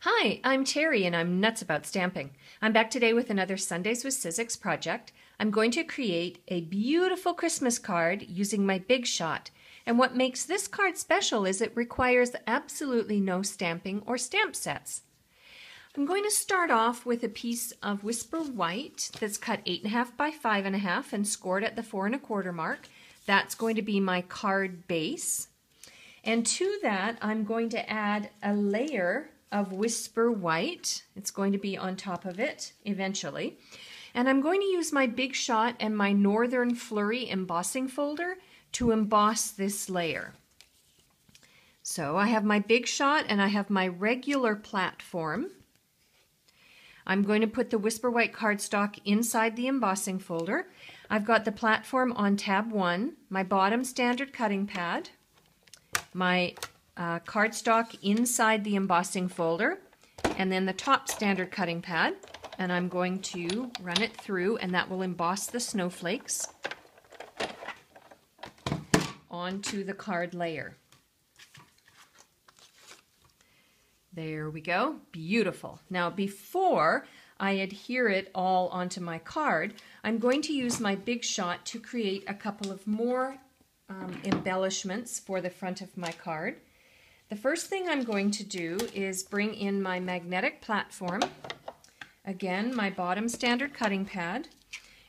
Hi, I'm Terry and I'm nuts about stamping. I'm back today with another Sundays with Sizzix project. I'm going to create a beautiful Christmas card using my Big Shot. And what makes this card special is it requires absolutely no stamping or stamp sets. I'm going to start off with a piece of Whisper White that's cut 8.5 by 5.5 and scored at the 4 1/4 mark. That's going to be my card base. And to that, I'm going to add a layer of Whisper White. It's going to be on top of it eventually. And I'm going to use my Big Shot and my Northern Flurry embossing folder to emboss this layer. So I have my Big Shot and I have my regular platform. I'm going to put the Whisper White cardstock inside the embossing folder. I've got the platform on tab 1, my bottom standard cutting pad, my cardstock inside the embossing folder, and then the top standard cutting pad, and I'm going to run it through and that will emboss the snowflakes onto the card layer. There we go, beautiful. Now before I adhere it all onto my card, I'm going to use my Big Shot to create a couple of more embellishments for the front of my card. The first thing I'm going to do is bring in my magnetic platform, again my bottom standard cutting pad,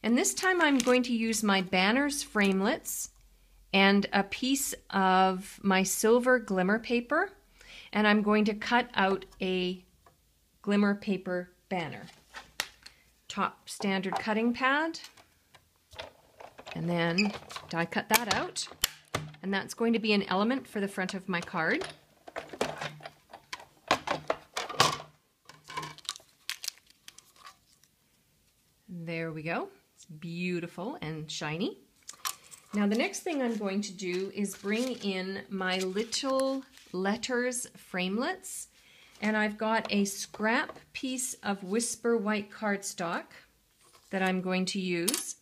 and this time I'm going to use my banners framelits and a piece of my silver glimmer paper, and I'm going to cut out a glimmer paper banner. Top standard cutting pad, and then die cut that out, and that's going to be an element for the front of my card. There we go. It's beautiful and shiny. Now the next thing I'm going to do is bring in my little letters framelits, and I've got a scrap piece of Whisper White cardstock that I'm going to use,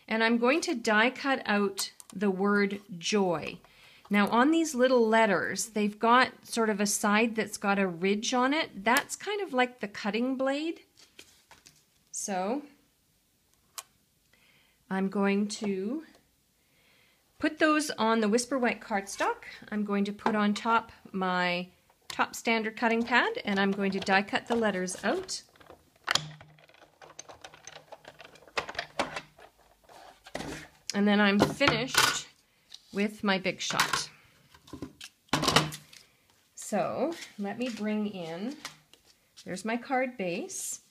and I'm going to die cut out the word joy. Now on these little letters, they've got sort of a side that's got a ridge on it. That's kind of like the cutting blade. So I'm going to put those on the Whisper White cardstock. I'm going to put on top my top standard cutting pad, and I'm going to die cut the letters out. And then I'm finished with my Big Shot. So let me bring in, there's my card base.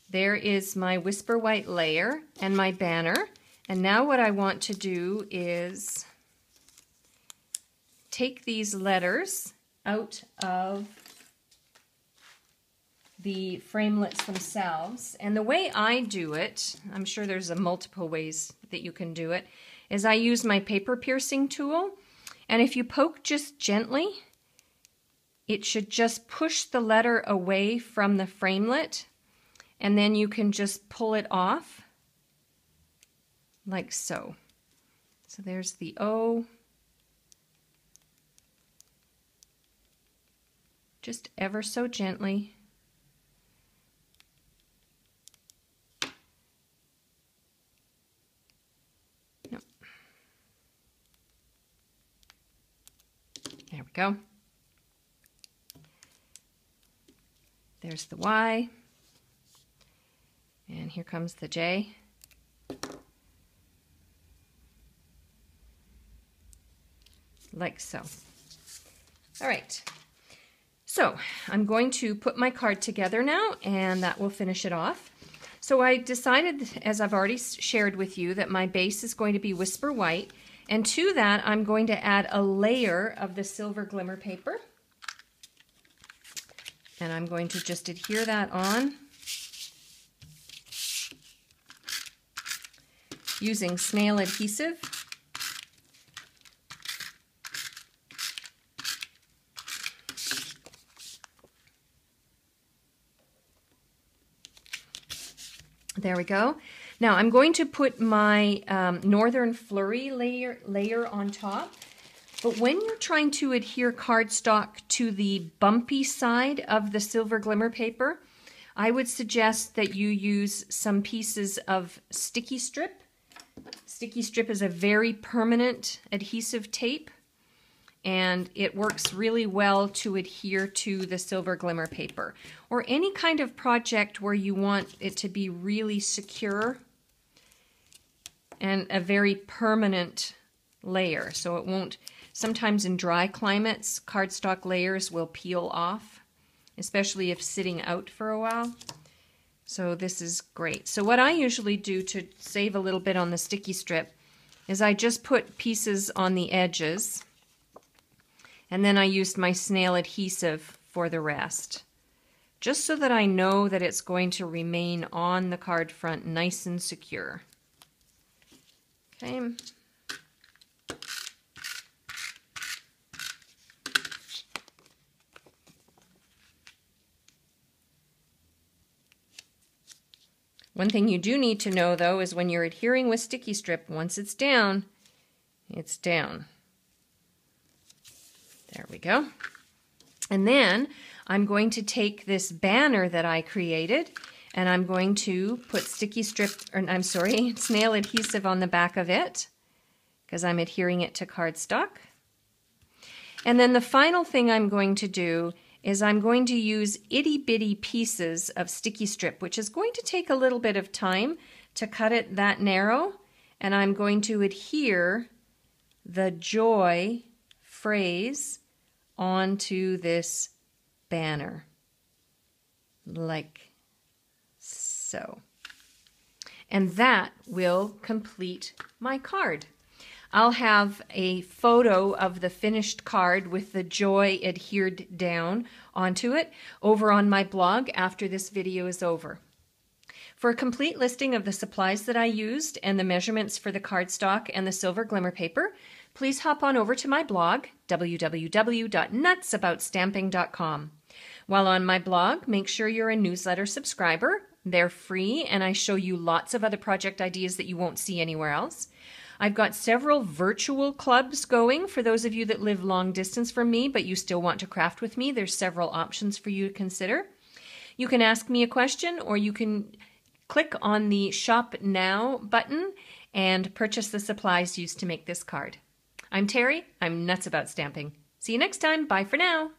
There is my Whisper White layer and my banner. And now what I want to do is take these letters out of the framelits themselves. And the way I do it, I'm sure there's multiple ways that you can do it, is I use my paper piercing tool. And if you poke just gently, it should just push the letter away from the framelit, and then you can just pull it off like so. So there's the O. Just ever so gently. Nope. There we go. There's the Y. And here comes the J. Like so. All right. So I'm going to put my card together now, and that will finish it off. So I decided, as I've already shared with you, that my base is going to be Whisper White, and to that I'm going to add a layer of the silver glimmer paper, and I'm going to just adhere that on using snail adhesive. There we go. Now I'm going to put my Northern Flurry layer on top. But when you're trying to adhere cardstock to the bumpy side of the silver glimmer paper, I would suggest that you use some pieces of sticky strip. Sticky strip is a very permanent adhesive tape, and it works really well to adhere to the silver glimmer paper. Or any kind of project where you want it to be really secure and a very permanent layer, so it won't. Sometimes in dry climates, cardstock layers will peel off, especially if sitting out for a while. So this is great. So what I usually do to save a little bit on the sticky strip is I just put pieces on the edges, and then I used my snail adhesive for the rest, just so that I know that it's going to remain on the card front nice and secure. Okay. One thing you do need to know, though, is when you're adhering with sticky strip, once it's down, it's down. There we go. And then I'm going to take this banner that I created, and I'm going to put snail adhesive on the back of it, because I'm adhering it to cardstock. And then the final thing I'm going to do is I'm going to use itty-bitty pieces of sticky strip, which is going to take a little bit of time to cut it that narrow, and I'm going to adhere the joy phrase onto this banner, like so. And that will complete my card. I'll have a photo of the finished card with the joy adhered down onto it over on my blog after this video is over. For a complete listing of the supplies that I used and the measurements for the cardstock and the silver glimmer paper, please hop on over to my blog, www.nutsaboutsstamping.com. While on my blog, make sure you're a newsletter subscriber. They're free, and I show you lots of other project ideas that you won't see anywhere else. I've got several virtual clubs going for those of you that live long distance from me, but you still want to craft with me. There's several options for you to consider. You can ask me a question, or you can click on the Shop Now button and purchase the supplies used to make this card. I'm Terry. I'm nuts about stamping. See you next time. Bye for now.